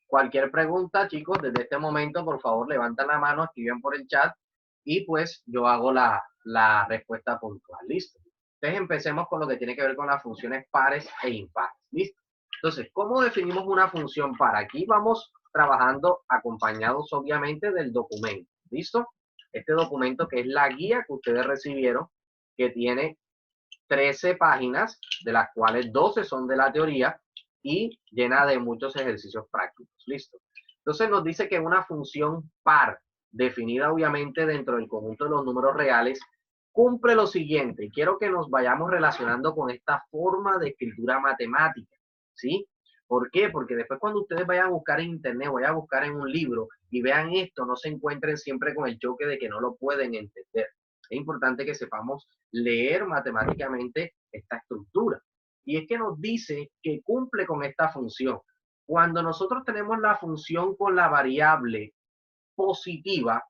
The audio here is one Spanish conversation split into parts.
Cualquier pregunta, chicos, desde este momento, por favor, levantan la mano, escriben por el chat y pues yo hago la respuesta puntual. ¿Listo? Entonces empecemos con lo que tiene que ver con las funciones pares e impares. ¿Listo? Entonces, ¿cómo definimos una función par? Aquí vamos trabajando acompañados, obviamente, del documento. ¿Listo? Este documento que es la guía que ustedes recibieron, que tiene 13 páginas, de las cuales 12 son de la teoría y llena de muchos ejercicios prácticos. ¿Listo? Entonces nos dice que una función par, definida obviamente dentro del conjunto de los números reales, cumple lo siguiente. Y quiero que nos vayamos relacionando con esta forma de escritura matemática. ¿Sí? ¿Por qué? Porque después cuando ustedes vayan a buscar en internet, vayan a buscar en un libro y vean esto, no se encuentren siempre con el choque de que no lo pueden entender. Es importante que sepamos leer matemáticamente esta estructura. Y es que nos dice que cumple con esta función. Cuando nosotros tenemos la función con la variable positiva,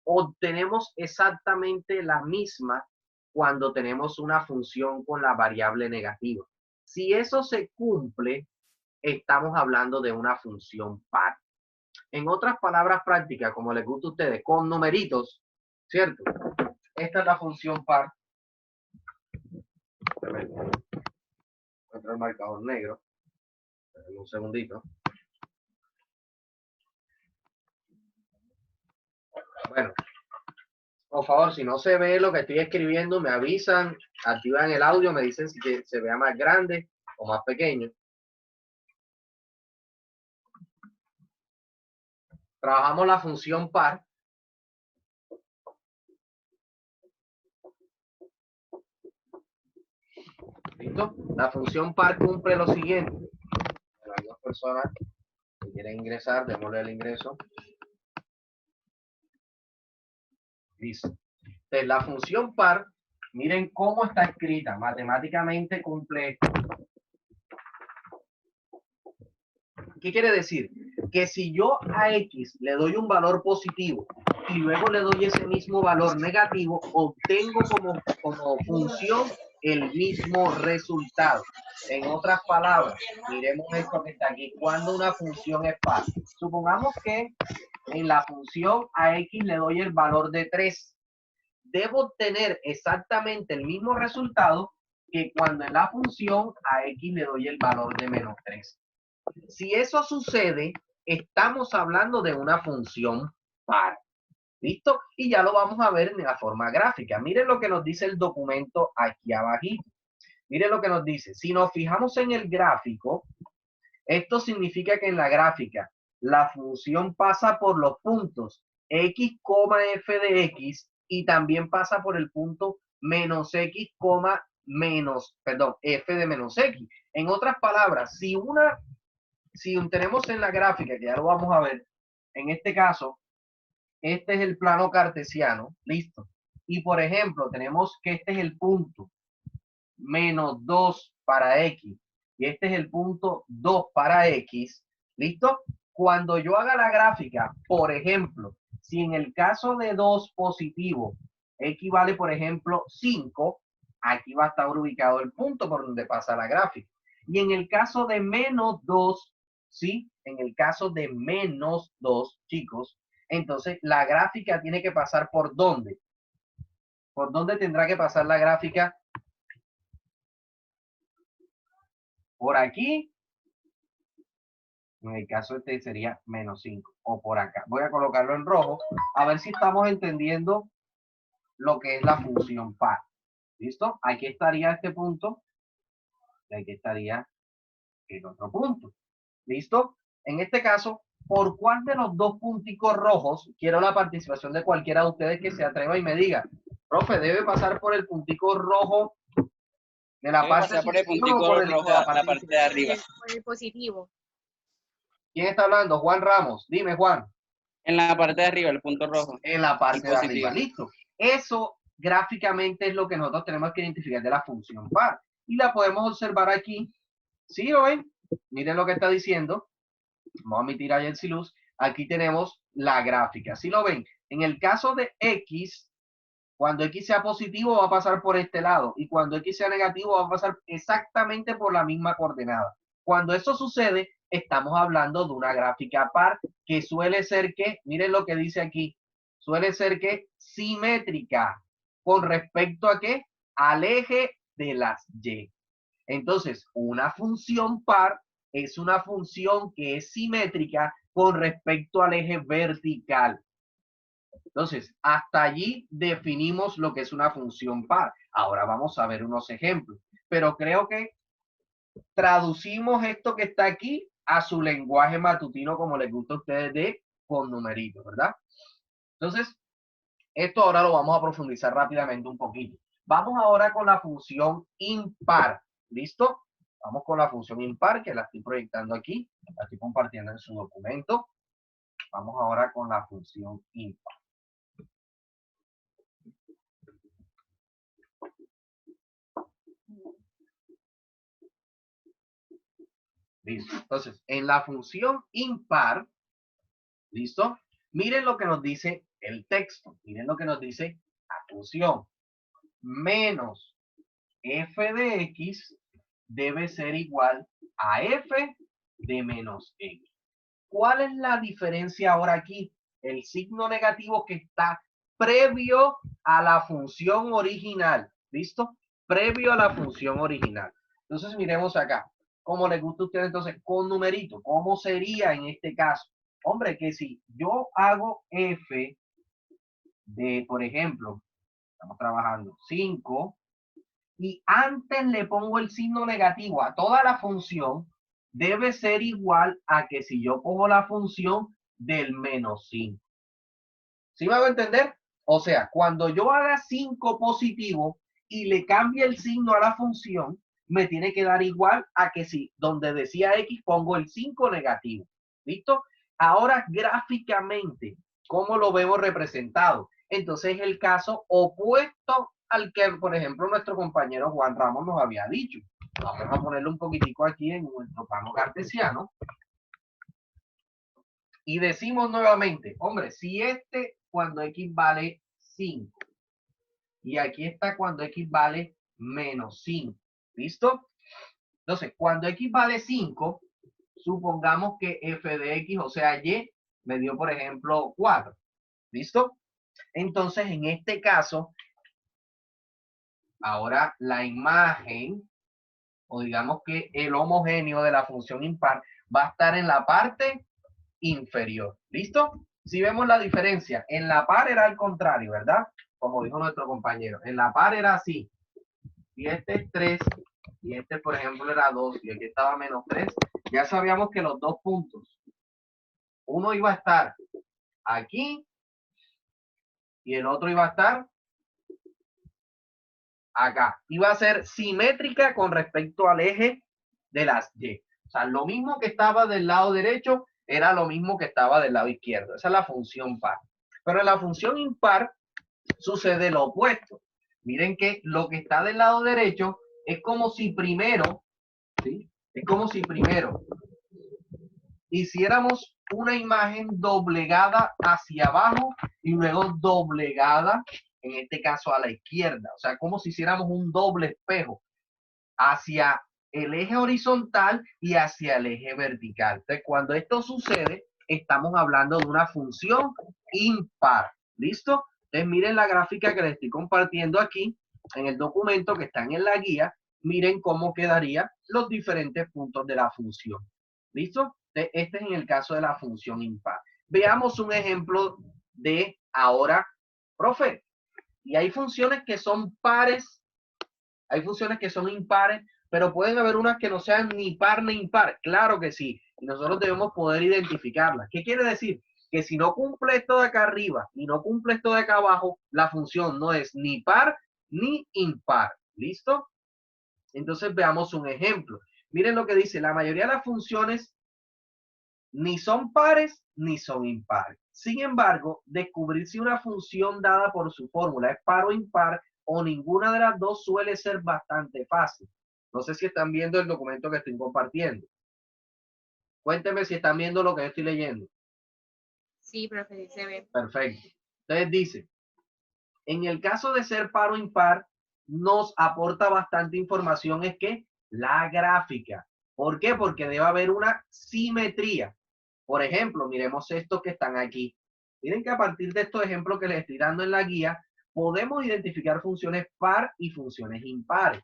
obtenemos exactamente la misma cuando tenemos una función con la variable negativa. Si eso se cumple, estamos hablando de una función par. En otras palabras prácticas, como les gusta a ustedes, con numeritos, ¿cierto? Esta es la función par. Encuentro el marcador negro. Un segundito. Bueno, por favor, si no se ve lo que estoy escribiendo, me avisan, activan el audio, me dicen si se vea más grande o más pequeño. Trabajamos la función par. ¿Listo? La función par cumple lo siguiente. Las dos personas que quieren ingresar, démosle el ingreso. Listo. Entonces, la función par, miren cómo está escrita. Matemáticamente cumple esto. ¿Qué quiere decir? Que si yo a X le doy un valor positivo y luego le doy ese mismo valor negativo, obtengo como función el mismo resultado. En otras palabras, miremos esto que está aquí. Cuando una función es par. Supongamos que en la función a X le doy el valor de 3. Debo obtener exactamente el mismo resultado que cuando en la función a X le doy el valor de menos 3. Si eso sucede, estamos hablando de una función par. ¿Listo? Y ya lo vamos a ver en la forma gráfica. Miren lo que nos dice el documento aquí abajito. Miren lo que nos dice. Si nos fijamos en el gráfico, esto significa que en la gráfica la función pasa por los puntos x, f de x y también pasa por el punto menos x, f de menos x. En otras palabras, si tenemos en la gráfica, que ya lo vamos a ver, en este caso, este es el plano cartesiano, listo. Y por ejemplo, tenemos que este es el punto menos 2 para X y este es el punto 2 para X, listo. Cuando yo haga la gráfica, por ejemplo, si en el caso de 2 positivo, X vale, por ejemplo, 5, aquí va a estar ubicado el punto por donde pasa la gráfica. Y en el caso de menos 2, ¿sí? En el caso de menos 2, chicos, entonces la gráfica tiene que pasar ¿por dónde? ¿Por dónde tendrá que pasar la gráfica? Por aquí. En el caso este sería menos 5. O por acá. Voy a colocarlo en rojo. A ver si estamos entendiendo lo que es la función par. ¿Listo? Aquí estaría este punto. Y aquí estaría el otro punto. ¿Listo? En este caso, ¿por cuál de los dos punticos rojos? Quiero la participación de cualquiera de ustedes que se atreva y me diga, profe, ¿debe pasar por el puntico rojo de la parte por el puntico rojo a la parte de arriba? Por el positivo. ¿Quién está hablando? Juan Ramos. Dime, Juan. En la parte de arriba, el punto rojo. En la parte de arriba. Listo. Eso gráficamente es lo que nosotros tenemos que identificar de la función par. Y la podemos observar aquí. ¿Sí lo ven? Miren lo que está diciendo. Vamos a omitir a Jensi Luz. Aquí tenemos la gráfica. ¿Sí lo ven? En el caso de X, cuando X sea positivo va a pasar por este lado. Y cuando X sea negativo va a pasar exactamente por la misma coordenada. Cuando eso sucede, estamos hablando de una gráfica par que suele ser que, miren lo que dice aquí, suele ser que simétrica con respecto a qué, al eje de las Y. Entonces, una función par es una función que es simétrica con respecto al eje vertical. Entonces, hasta allí definimos lo que es una función par. Ahora vamos a ver unos ejemplos. Pero creo que traducimos esto que está aquí a su lenguaje matutino, como les gusta a ustedes, de con numeritos, ¿verdad? Entonces, esto ahora lo vamos a profundizar rápidamente un poquito. Vamos ahora con la función impar. ¿Listo? Vamos con la función impar, que la estoy proyectando aquí. La estoy compartiendo en su documento. Vamos ahora con la función impar. Listo. Entonces, en la función impar, ¿listo? Miren lo que nos dice el texto. Miren lo que nos dice la función. Menos f de x debe ser igual a f de menos x. ¿Cuál es la diferencia ahora aquí? El signo negativo que está previo a la función original. ¿Listo? Previo a la función original. Entonces, miremos acá. ¿Cómo les gusta a ustedes entonces con numerito? ¿Cómo sería en este caso? Hombre, que si yo hago f de, por ejemplo, estamos trabajando 5, y antes le pongo el signo negativo a toda la función, debe ser igual a que si yo pongo la función del menos 5. ¿Sí me hago entender? O sea, cuando yo haga 5 positivo y le cambie el signo a la función, me tiene que dar igual a que si donde decía X pongo el 5 negativo. ¿Listo? Ahora gráficamente, ¿cómo lo vemos representado? Entonces es el caso opuesto al que, por ejemplo, nuestro compañero Juan Ramos nos había dicho. Vamos a ponerlo un poquitico aquí en nuestro plano cartesiano. Y decimos nuevamente, hombre, si este cuando X vale 5 y aquí está cuando X vale menos 5, ¿listo? Entonces, cuando X vale 5, supongamos que f de X, o sea, Y, me dio, por ejemplo, 4, ¿listo? Entonces, en este caso, ahora la imagen, o digamos que el homogéneo de la función impar, va a estar en la parte inferior. ¿Listo? Si vemos la diferencia, en la par era al contrario, ¿verdad? Como dijo nuestro compañero. En la par era así. Y este es 3, y este, por ejemplo, era 2, y aquí estaba menos 3. Ya sabíamos que los dos puntos, uno iba a estar aquí, y el otro iba a estar acá. Iba a ser simétrica con respecto al eje de las Y. O sea, lo mismo que estaba del lado derecho era lo mismo que estaba del lado izquierdo. Esa es la función par. Pero en la función impar sucede lo opuesto. Miren que lo que está del lado derecho es como si primero, ¿sí? Es como si primero hiciéramos una imagen doblegada hacia abajo y luego doblegada, en este caso a la izquierda. O sea, como si hiciéramos un doble espejo hacia el eje horizontal y hacia el eje vertical. Entonces, cuando esto sucede, estamos hablando de una función impar. ¿Listo? Entonces, miren la gráfica que les estoy compartiendo aquí en el documento que están en la guía. Miren cómo quedarían los diferentes puntos de la función. ¿Listo? Entonces, este es en el caso de la función impar. Veamos un ejemplo de ahora, profe. Y hay funciones que son pares, hay funciones que son impares, pero pueden haber unas que no sean ni par ni impar. Claro que sí. Y nosotros debemos poder identificarlas. ¿Qué quiere decir? Que si no cumple esto de acá arriba y no cumple esto de acá abajo, la función no es ni par ni impar. ¿Listo? Entonces veamos un ejemplo. Miren lo que dice. La mayoría de las funciones ni son pares ni son impares. Sin embargo, descubrir si una función dada por su fórmula es par o impar o ninguna de las dos suele ser bastante fácil. No sé si están viendo el documento que estoy compartiendo. Cuéntenme si están viendo lo que estoy leyendo. Sí, profe, se ve. Perfecto. Entonces dice, en el caso de ser par o impar, nos aporta bastante información es que la gráfica. ¿Por qué? Porque debe haber una simetría. Por ejemplo, miremos estos que están aquí. Miren que a partir de estos ejemplos que les estoy dando en la guía, podemos identificar funciones par y funciones impares.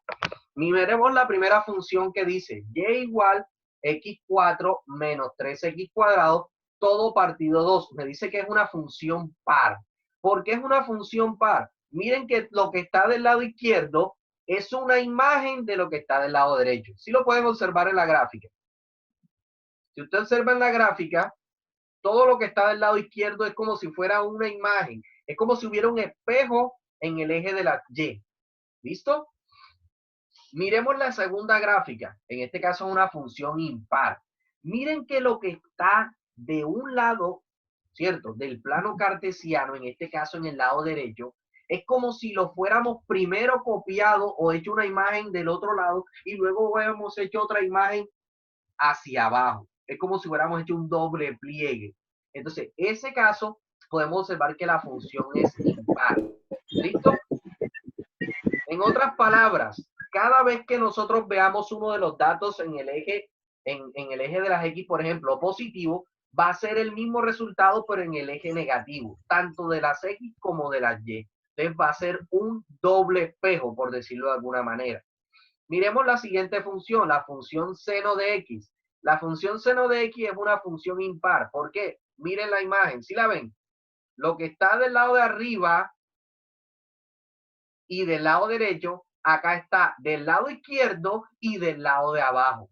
Miremos la primera función que dice y igual x4 menos 3x cuadrado, todo partido 2. Me dice que es una función par. ¿Por qué es una función par? Miren que lo que está del lado izquierdo es una imagen de lo que está del lado derecho. Sí lo pueden observar en la gráfica. Si usted observa en la gráfica, todo lo que está del lado izquierdo es como si fuera una imagen. Es como si hubiera un espejo en el eje de la Y. ¿Listo? Miremos la segunda gráfica. En este caso es una función impar. Miren que lo que está de un lado, ¿cierto? Del plano cartesiano, en este caso en el lado derecho, es como si lo fuéramos primero copiado o hecho una imagen del otro lado y luego hemos hecho otra imagen hacia abajo. Es como si hubiéramos hecho un doble pliegue. Entonces, ese caso, podemos observar que la función es impar. ¿Listo? En otras palabras, cada vez que nosotros veamos uno de los datos en el eje, en el eje de las X, por ejemplo, positivo, va a ser el mismo resultado, pero en el eje negativo, tanto de las X como de las Y. Entonces va a ser un doble espejo, por decirlo de alguna manera. Miremos la siguiente función, la función seno de X. La función seno de X es una función impar. ¿Por qué? Miren la imagen, ¿sí la ven? Lo que está del lado de arriba y del lado derecho, acá está del lado izquierdo y del lado de abajo.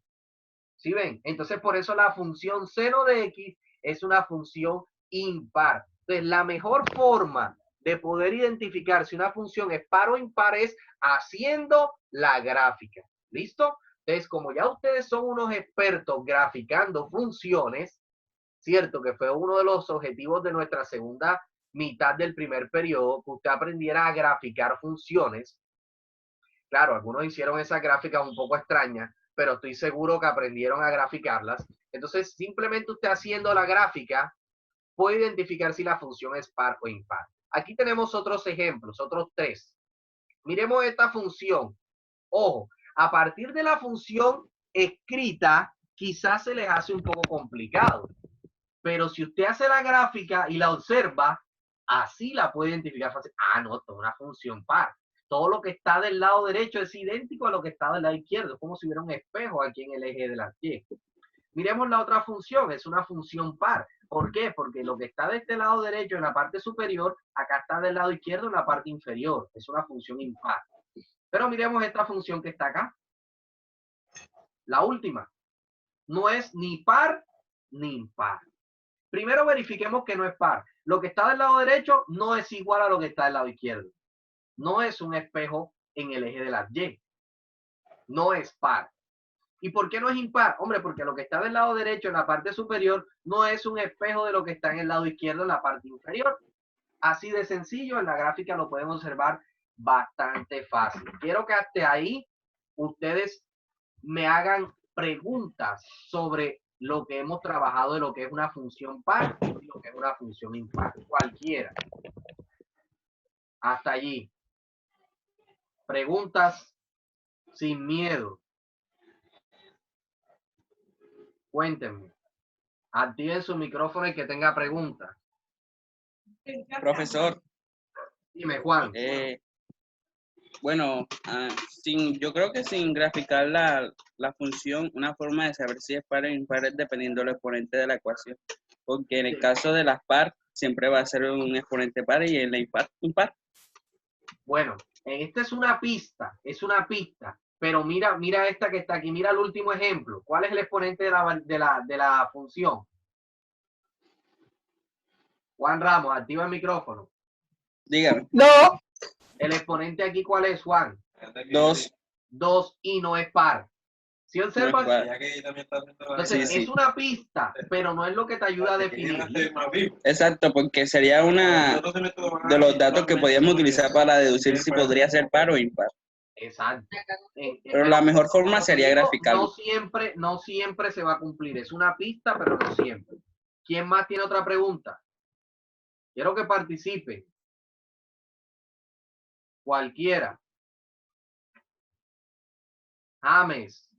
¿Sí ven? Entonces, por eso la función seno de X es una función impar. Entonces, la mejor forma de poder identificar si una función es par o impar es haciendo la gráfica. ¿Listo? Entonces, como ya ustedes son unos expertos graficando funciones, ¿cierto? Que fue uno de los objetivos de nuestra segunda mitad del primer periodo, que usted aprendiera a graficar funciones. Claro, algunos hicieron esas gráficas un poco extrañas, pero estoy seguro que aprendieron a graficarlas. Entonces, simplemente usted haciendo la gráfica puede identificar si la función es par o impar. Aquí tenemos otros ejemplos, otros tres. Miremos esta función. Ojo, a partir de la función escrita, quizás se les hace un poco complicado. Pero si usted hace la gráfica y la observa, así la puede identificar fácil. Ah, no, esto es una función par. Todo lo que está del lado derecho es idéntico a lo que está del lado izquierdo. Es como si hubiera un espejo aquí en el eje de la Y. Miremos la otra función, es una función par. ¿Por qué? Porque lo que está de este lado derecho en la parte superior, acá está del lado izquierdo en la parte inferior. Es una función impar. Pero miremos esta función que está acá. La última. No es ni par ni impar. Primero verifiquemos que no es par. Lo que está del lado derecho no es igual a lo que está del lado izquierdo. No es un espejo en el eje de las Y. No es par. ¿Y por qué no es impar? Hombre, porque lo que está del lado derecho en la parte superior no es un espejo de lo que está en el lado izquierdo en la parte inferior. Así de sencillo, en la gráfica lo podemos observar bastante fácil. Quiero que hasta ahí ustedes me hagan preguntas sobre lo que hemos trabajado de lo que es una función par y lo que es una función impar. Cualquiera. Hasta allí. Preguntas sin miedo. Cuéntenme. Activen su micrófono y que tenga preguntas. Profesor, Dime, Juan. bueno, yo creo que sin graficar la función, una forma de saber si es par o impar es dependiendo del exponente de la ecuación. Porque en el caso de las par, siempre va a ser un exponente par y en la impar. Bueno, esta es una pista, pero mira esta que está aquí, mira el último ejemplo. ¿Cuál es el exponente de la función? Juan Ramos, activa el micrófono. Dígame. No. El exponente aquí, ¿cuál es, Juan? 2. 2 y no es par. ¿Sí observas? No es Entonces, sí, es una pista, pero no es lo que te ayuda a definir. Exacto, porque sería una de los datos que podíamos utilizar para deducir si podría ser par o impar. Exacto. Pero la mejor forma como te sería digo, graficarlo. No siempre se va a cumplir. Es una pista, pero no siempre. ¿Quién más tiene otra pregunta? Quiero que participe. Cualquiera. James,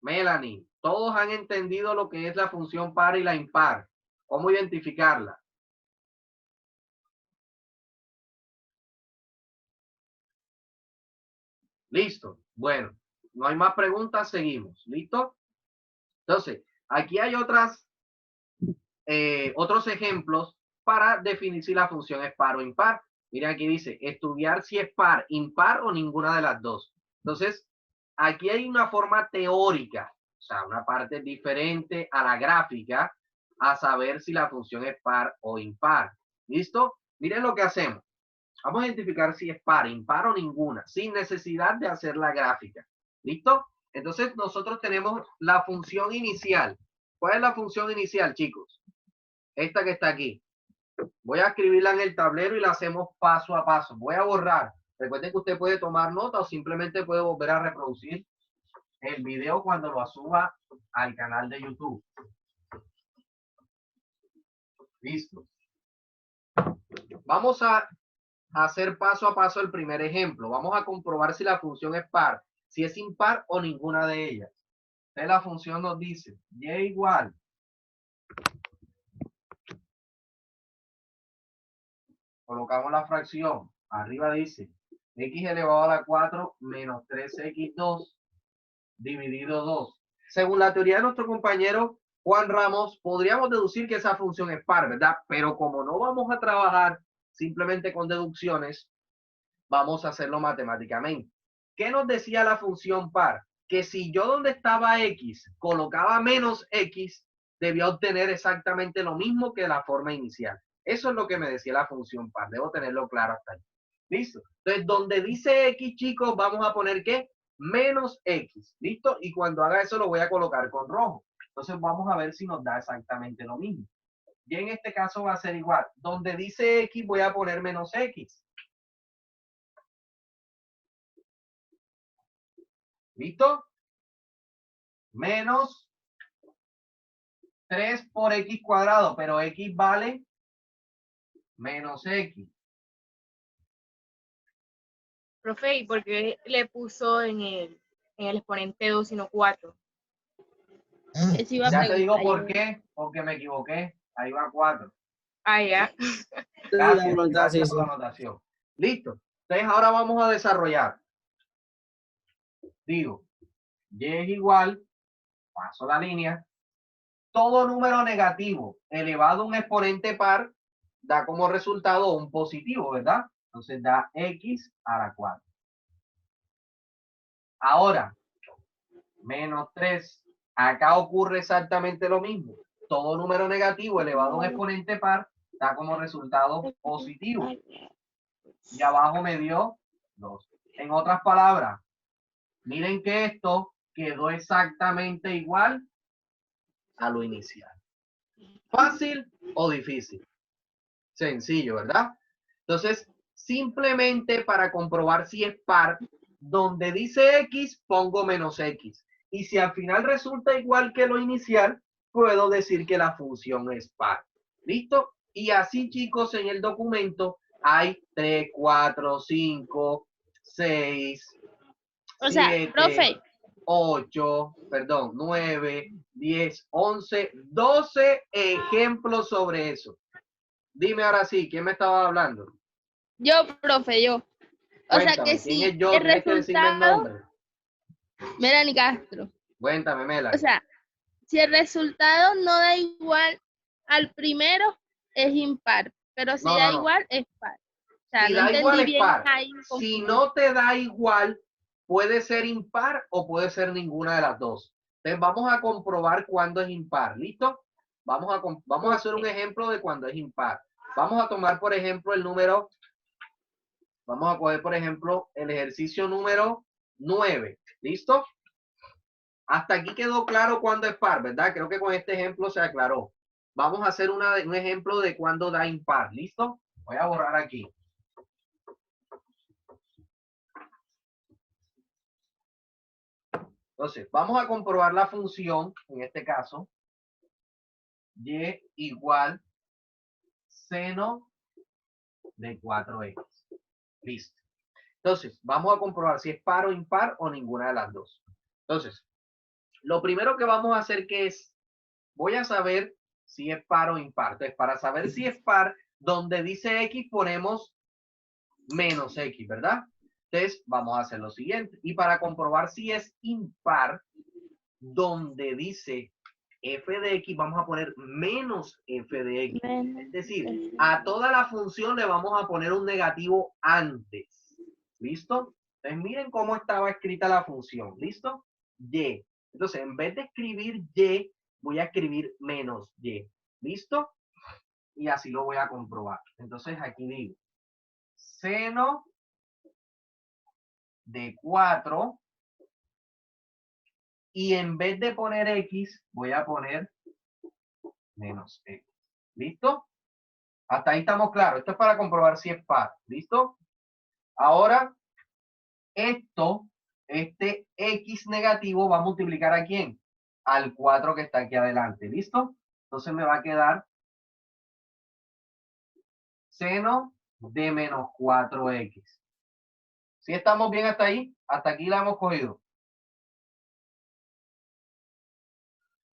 Melanie, todos han entendido lo que es la función par y la impar. ¿Cómo identificarla? Listo. Bueno, no hay más preguntas, seguimos. ¿Listo? Entonces, aquí hay otros ejemplos para definir si la función es par o impar. Mira, aquí dice, estudiar si es par, impar o ninguna de las dos. Entonces, aquí hay una forma teórica, o sea, una parte diferente a la gráfica, a saber si la función es par o impar. ¿Listo? Miren lo que hacemos. Vamos a identificar si es par, impar o ninguna, sin necesidad de hacer la gráfica. ¿Listo? Entonces, nosotros tenemos la función inicial. ¿Cuál es la función inicial, chicos? Esta que está aquí. Voy a escribirla en el tablero y la hacemos paso a paso. Voy a borrar. Recuerden que usted puede tomar nota o simplemente puede volver a reproducir el video cuando lo suba al canal de YouTube. Listo. Vamos a hacer paso a paso el primer ejemplo. Vamos a comprobar si la función es par, si es impar o ninguna de ellas. Entonces la función nos dice y igual colocamos la fracción, arriba dice x elevado a la 4 menos 3x2 dividido 2. Según la teoría de nuestro compañero Juan Ramos, podríamos deducir que esa función es par, ¿verdad? Pero como no vamos a trabajar simplemente con deducciones, vamos a hacerlo matemáticamente. ¿Qué nos decía la función par? Que si yo donde estaba x colocaba menos x, debía obtener exactamente lo mismo que la forma inicial. Eso es lo que me decía la función par. Debo tenerlo claro hasta ahí. ¿Listo? Entonces, donde dice x, chicos, vamos a poner ¿qué? Menos x. ¿Listo? Y cuando haga eso lo voy a colocar con rojo. Entonces, vamos a ver si nos da exactamente lo mismo. Y en este caso va a ser igual. Donde dice x voy a poner menos x. ¿Listo? Menos 3 por x cuadrado, pero x vale menos x. Profe, ¿y por qué le puso en el exponente 2 y no 4? Ya te digo por qué, porque me equivoqué. Ahí va 4. Ah, ya. Gracias por la anotación. Listo. Entonces ahora vamos a desarrollar. Digo, y es igual, paso la línea, todo número negativo elevado a un exponente par da como resultado un positivo, ¿verdad? Entonces da x a la 4. Ahora, menos 3. Acá ocurre exactamente lo mismo. Todo número negativo elevado a un exponente par da como resultado positivo. Y abajo me dio 2. En otras palabras, miren que esto quedó exactamente igual a lo inicial. ¿Fácil o difícil? Sencillo, ¿verdad? Entonces, simplemente para comprobar si es par, donde dice x, pongo menos x. Y si al final resulta igual que lo inicial, puedo decir que la función es par. ¿Listo? Y así, chicos, en el documento hay 3, 4, 5, 6, O sea, 7, profe, 8, perdón, 9, 10, 11, 12 ejemplos sobre eso. Dime ahora sí, ¿quién me estaba hablando? profe, yo. O Cuéntame, sea que ¿quién si es yo? el Tienes que decirme el resultado, nombre. Melanie Castro. Cuéntame, O Melanie. sea, si el resultado no da igual al primero, es impar. Pero si da No. igual, es par. O sea, Si no da igual entendí es bien par. ahí. Si no te da igual, puede ser impar o puede ser ninguna de las dos. Entonces vamos a comprobar cuándo es impar. ¿Listo? Vamos a hacer un ejemplo de cuándo es impar. Vamos a tomar, por ejemplo, el número. Vamos a coger, por ejemplo, el ejercicio número 9. ¿Listo? Hasta aquí quedó claro cuándo es par, ¿verdad? Creo que con este ejemplo se aclaró. Vamos a hacer un ejemplo de cuándo da impar. ¿Listo? Voy a borrar aquí. Entonces, vamos a comprobar la función, en este caso, y igual seno de 4x. Listo. Entonces, vamos a comprobar si es par o impar o ninguna de las dos. Entonces, lo primero que vamos a hacer que es, voy a saber si es par o impar. Entonces, para saber si es par, donde dice X ponemos menos X, ¿verdad? Entonces, vamos a hacer lo siguiente. Y para comprobar si es impar, donde dice f de X, vamos a poner menos f de X. Es decir, a toda la función le vamos a poner un negativo antes. ¿Listo? Entonces, miren cómo estaba escrita la función. ¿Listo? Y. Entonces, en vez de escribir Y, voy a escribir menos Y. ¿Listo? Y así lo voy a comprobar. Entonces, aquí digo, seno de 4, y en vez de poner X, voy a poner menos X. ¿Listo? Hasta ahí estamos claros. Esto es para comprobar si es par. ¿Listo? Ahora, este X negativo va a multiplicar ¿a quién? Al 4 que está aquí adelante. ¿Listo? Entonces me va a quedar seno de menos 4X. ¿Sí estamos bien hasta ahí? Hasta aquí la hemos cogido.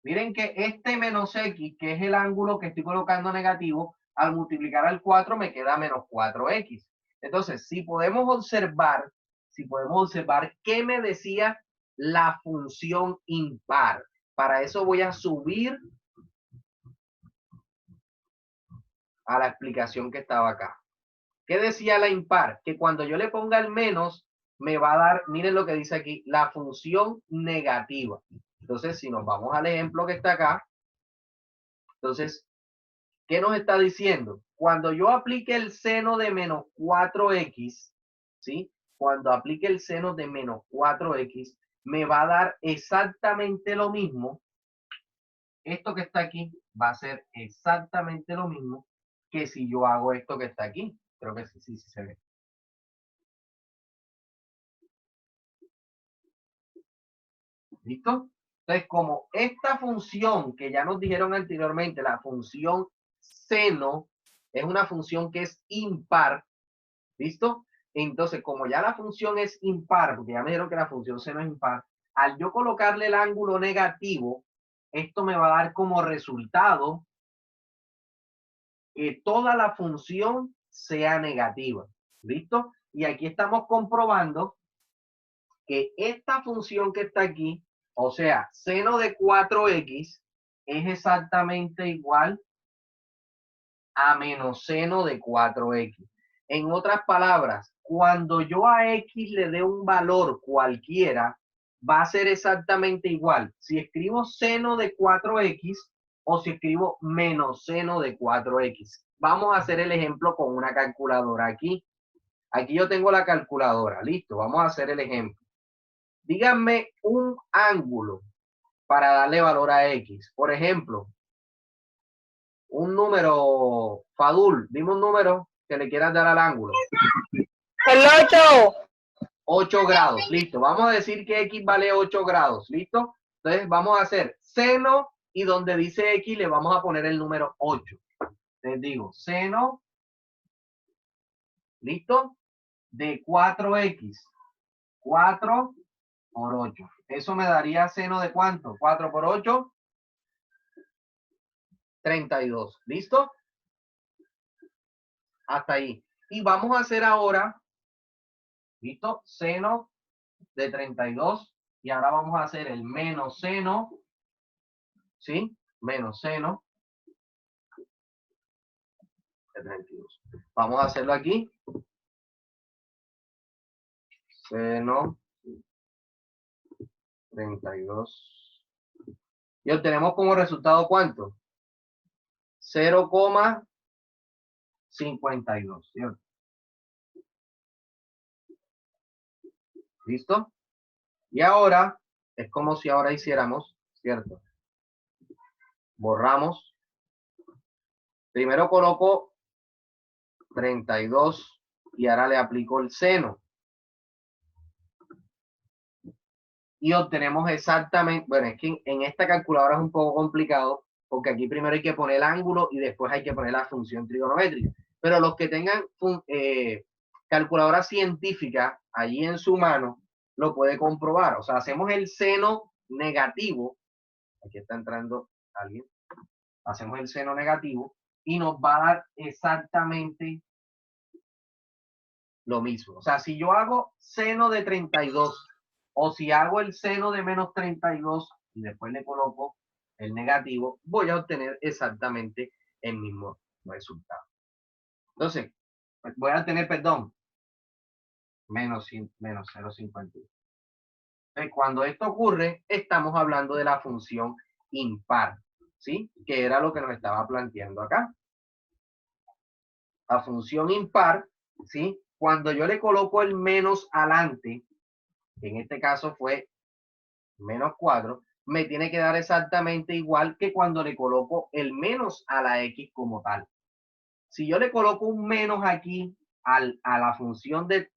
Miren que este menos X, que es el ángulo que estoy colocando negativo, al multiplicar al 4 me queda menos 4X. Entonces, si podemos observar qué me decía la función impar. Para eso voy a subir a la explicación que estaba acá. ¿Qué decía la impar? Que cuando yo le ponga el menos, me va a dar, miren lo que dice aquí, la función negativa. Entonces, si nos vamos al ejemplo que está acá, entonces, ¿qué nos está diciendo? Cuando yo aplique el seno de menos 4X, ¿sí? Cuando aplique el seno de menos 4X, me va a dar exactamente lo mismo. Esto que está aquí va a ser exactamente lo mismo que si yo hago esto que está aquí. Creo que sí se ve. ¿Listo? Entonces, como esta función que ya nos dijeron anteriormente, la función seno, es una función que es impar, ¿listo? Entonces, como ya la función es impar, porque ya me dijeron que la función seno es impar, al yo colocarle el ángulo negativo, esto me va a dar como resultado que toda la función sea negativa, ¿listo? Y aquí estamos comprobando que esta función que está aquí, o sea, seno de 4X, es exactamente igual a menos seno de 4X. En otras palabras, cuando yo a X le dé un valor cualquiera, va a ser exactamente igual si escribo seno de 4X o si escribo menos seno de 4X. Vamos a hacer el ejemplo con una calculadora aquí. Aquí yo tengo la calculadora, listo, vamos a hacer el ejemplo. Díganme un ángulo para darle valor a X. Por ejemplo, un número, Fadul, dime un número que le quieras dar al ángulo. El 8. 8 grados, listo. Vamos a decir que X vale 8 grados, ¿listo? Entonces vamos a hacer seno y donde dice X le vamos a poner el número 8. Les digo, seno, ¿listo? De 4X. 4 por 8. Eso me daría seno de ¿cuánto? 4 por 8. 32. ¿Listo? Hasta ahí. Y vamos a hacer ahora, ¿listo? Seno de 32. Y ahora vamos a hacer el menos seno, ¿sí? Menos seno de 32. Vamos a hacerlo aquí. Seno 32. Y obtenemos como resultado ¿cuánto? 0,52, ¿cierto? ¿Listo? Y ahora, es como si ahora hiciéramos, ¿cierto? Borramos. Primero coloco 32 y ahora le aplico el seno. Y obtenemos exactamente, bueno, es que en esta calculadora es un poco complicado, porque aquí primero hay que poner el ángulo y después hay que poner la función trigonométrica. Pero los que tengan calculadora científica allí en su mano, lo puede comprobar. O sea, hacemos el seno negativo, aquí está entrando alguien, hacemos el seno negativo y nos va a dar exactamente lo mismo. O sea, si yo hago seno de 32 o si hago el seno de menos 32 y después le coloco el negativo, voy a obtener exactamente el mismo resultado. Entonces, voy a tener, perdón, menos 0,51. Cuando esto ocurre, estamos hablando de la función impar, ¿sí? Que era lo que nos estaba planteando acá. La función impar, ¿sí? Cuando yo le coloco el menos adelante, que en este caso fue menos 4, me tiene que dar exactamente igual que cuando le coloco el menos a la x como tal. Si yo le coloco un menos aquí a la función de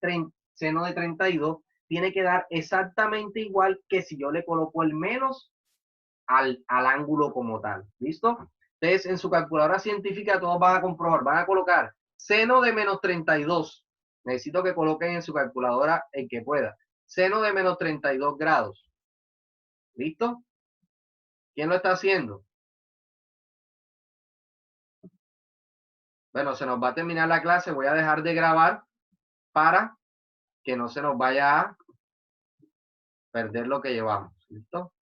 seno de 32, tiene que dar exactamente igual que si yo le coloco el menos al ángulo como tal. ¿Listo? Entonces, en su calculadora científica todos van a comprobar, van a colocar seno de menos 32. Necesito que coloquen en su calculadora el que pueda. Seno de menos 32 grados. ¿Listo? ¿Quién lo está haciendo? Bueno, se nos va a terminar la clase. Voy a dejar de grabar para que no se nos vaya a perder lo que llevamos. ¿Listo?